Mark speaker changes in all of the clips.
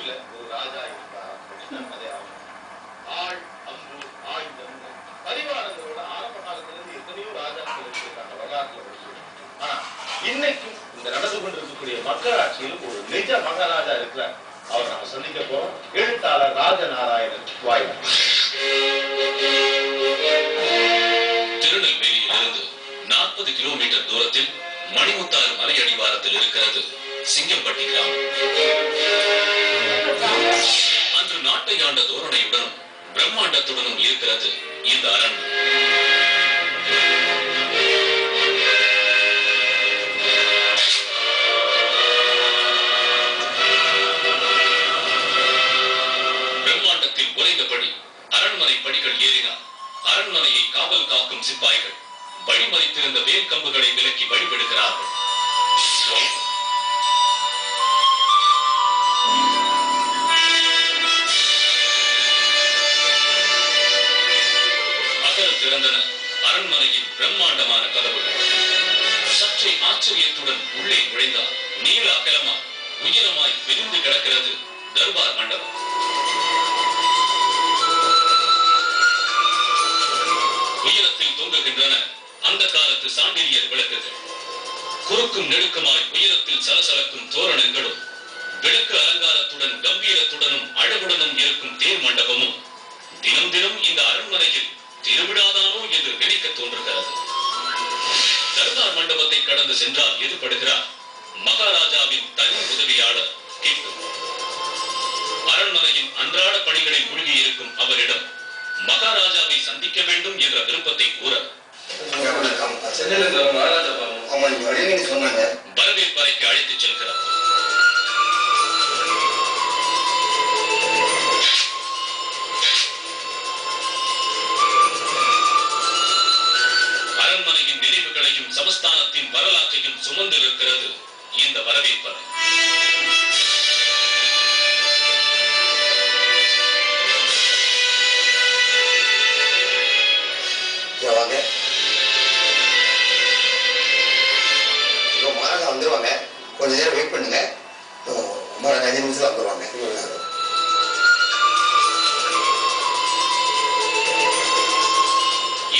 Speaker 1: ஊர்ல ஒரு ராஜா இருந்தார். அதே ஆள் அம்பு ஆயுதம் பரிவாரங்களோட ஆரம்ப காலத்துல இருந்து எத்தனையோ ராஜாக்கள் இருக்காங்க வரலாற்றுல படிச்சு. ஆனா இன்னைக்கும் இந்த நடந்து கொண்டிருக்கக்கூடிய மக்களாட்சியில் ஒரு நிஜ மகாராஜா இருக்கிறார். அவர் நம்ம சந்திக்க போறோம். எழுத்தாளர் ராஜநாராயணன் வாயிலா.
Speaker 2: திருநெல்வேலியிலிருந்து 40 கிலோமீட்டர் தூரத்தில் மணிமுத்தாறு மலை அடிவாரத்தில் இருக்கிறது சிங்கம்பட்டி கிராமம். அன்று நாட்டை ஆண்ட தோரணையுடனும் பிரம்மாண்டத்துடனும் இருக்கிறது இந்த அரண்மனை. பிரம்மாண்டத்தில் குறைந்தபடி அரண்மனை படிகள் ஏறினார் அரண்மனையை காவல் காக்கும் சிப்பாய்கள் வழிமறித்திருந்த வேல் கம்புகளை விலக்கி வழிபடுகிறார்கள். அகல் திறந்தன அரண்மனையின் பிரம்மாண்டமான கதவுகள். சற்றே ஆச்சரியத்துடன் உள்ளே நுழைந்தார். நீள அகலமாய் உயரமாய் விரிந்து கிடக்கிறது தர்பார் மண்டபம். உயரத்தில் தொங்குகின்றன அந்த காலத்து சாண்டிலியர் விளக்குகள். குறுக்கும் நெடுக்குமாய் உயரத்தில் சலசலக்கும் தோரணங்களும் விளக்கு அலங்காரத்துடன் கம்பீரத்துடனும் அழகுடனும் இருக்கும் தேர் மண்டபமும் தினம் தினம் இந்த அரண்மனையில் திருவிழாதானோ என்று நினைக்க தோன்றுகிறது. தர்பார் மண்டபத்தை கடந்து சென்றால் எதிர்படுகிறார் மகாராஜாவின் தனி உதவியாளர் கிட்டு. அரண்மனையின் அன்றாட பணிகளில் மூழ்கி இருக்கும் அவரிடம் மகாராஜாவை சந்திக்க வேண்டும் என்ற விருப்பத்தை கூற வரவேற்பறைக்கு அழைத்துச் செல்கிறார். அரண்மனையின் நினைவுகளையும் சமஸ்தானத்தின் வரலாற்றையும் சுமந்து இருக்கிறது இந்த வரவேற்பறை.
Speaker 3: வந்துருவாங்க, கொஞ்ச நேரம் வெயிட் பண்ணுங்க, 5 நிமிஷத்துல வந்துருவாங்க.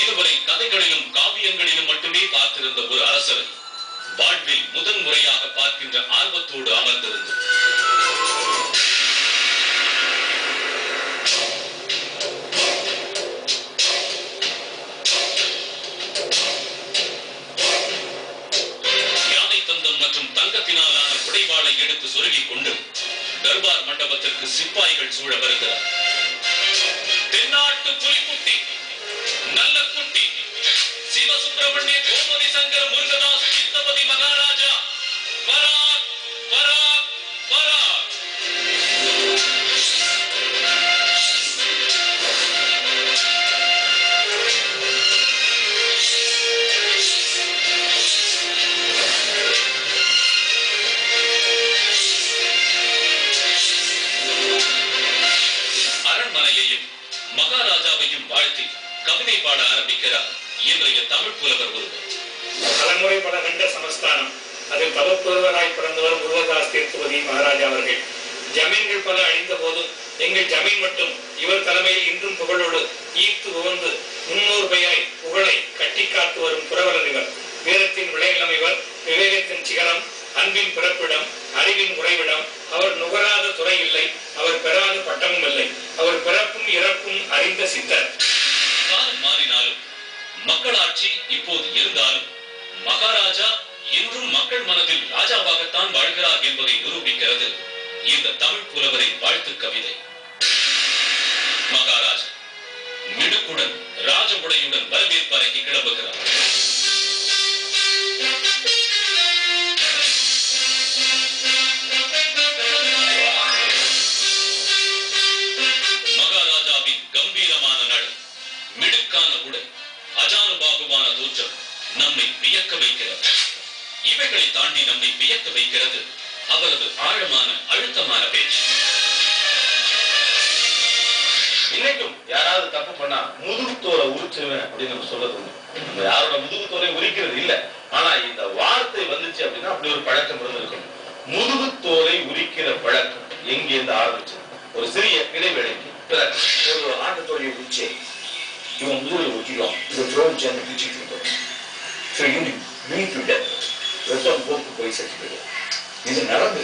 Speaker 2: இதுவரை கதைகளிலும் காவியங்களிலும் மட்டுமே பார்த்திருந்த ஒரு அரசரை வாழ்வில் முதன் முறையாக பார்க்கின்ற ஆர்வத்தோடு அமர்ந்திருந்தது. தங்கத்தினாலான குடைவாளை எடுத்து சொருகிக் கொண்டு தர்பார் மண்டபத்திற்கு சிப்பாய்கள் சூழ வருகிறார். தென்னாட்டு புலிக்குட்டி, நல்ல குட்டி, சிவசுப்பிரமணிய கோமதி சங்கர் முருகதாஸ் சித்தபதி மகாராஜா பராக் பராக் பராக். மகாராஜாவையும் வாழ்த்தி கவிதை பாட ஆரம்பிக்கிறார் இன்றைய தமிழ் புலவர் ஒருவர்.
Speaker 4: தலைமுறை பல கண்ட சமஸ்தானம், அதில் தவப்புலவராய் பிறந்தவர் முருகதாஸ் தீர்த்துபதி மகாராஜா அவர்கள். ஜமீன்கள் பல அழிந்த போதும் எங்கள் ஜமீன் மட்டும் இவர் தலைமையில் இன்றும் புகழோடு ஈர்த்து உவந்து 300 பையாய் புகழை கட்டி காத்து வரும் புரவலர் இவர். வீரத்தின் விளைநிலம் இவர், விவேகத்தின் சிகரம், அன்பின் பிறப்பிடம், அறிவின் உறைவிடம். அவர் நுகராத துறை இல்லை, அவர் பெறாத பட்டமும் இல்லை. அவர் பிறப்பும் இறப்பும் அறிந்த சித்தர்.
Speaker 2: காலம் மாறினாலும் மக்களாட்சி இப்போது இருந்தாலும் மகாராஜா இன்றும் மக்கள் மனதில் ராஜாவாகத்தான் வாழ்கிறார் என்பதை நிரூபிக்கிறது இந்த தமிழ் புலவரின் வாழ்த்து கவிதை. மகாராஜா மிடுக்குடன் ராஜமுடையுடன் வரவேற்பறைக்கு கிளம்புகிறார். மகாராஜாவின் கம்பீரமான நடு, மிடுக்கான உடை, அஜானுபாகுவான தோற்றம் நம்மை வியக்க வைக்கிறது. இவைகளை தாண்டி நம்மை வியக்க வைக்கிறது அவரது ஆழமான அழுத்தமான பேச்சு.
Speaker 1: இன்னைக்கும் யாராவது தப்பு பண்ணா முதுகுத்தோலை உரிச்சிருவேன் அப்படின்னு நம்ம சொல்ல தோணும். நம்ம யாரோட முதுகுத்தோலை உரிக்கிறது இல்ல, ஆனா இந்த வார்த்தை வந்துச்சு அப்படின்னா அப்படி ஒரு பழக்கம் இருந்திருக்கணும். முதுகுத்தோலை உரிக்கிற பழக்கம் எங்கிருந்து ஆரம்பிச்சு ஒரு சிறிய இடைவேளைக்கு பிறகு
Speaker 5: ஒரு ஆட்டத்தோடைய உச்சை இவன் முதலில் ஒட்டிடுவான். இதை தோல் சேர்ந்து பிடிச்சிட்டு இருந்தோம். ரத்தம் போக்கு போய் செத்து போயிடும். இது நடந்து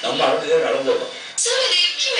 Speaker 5: நம்ம நடந்ததே நடந்துடும்.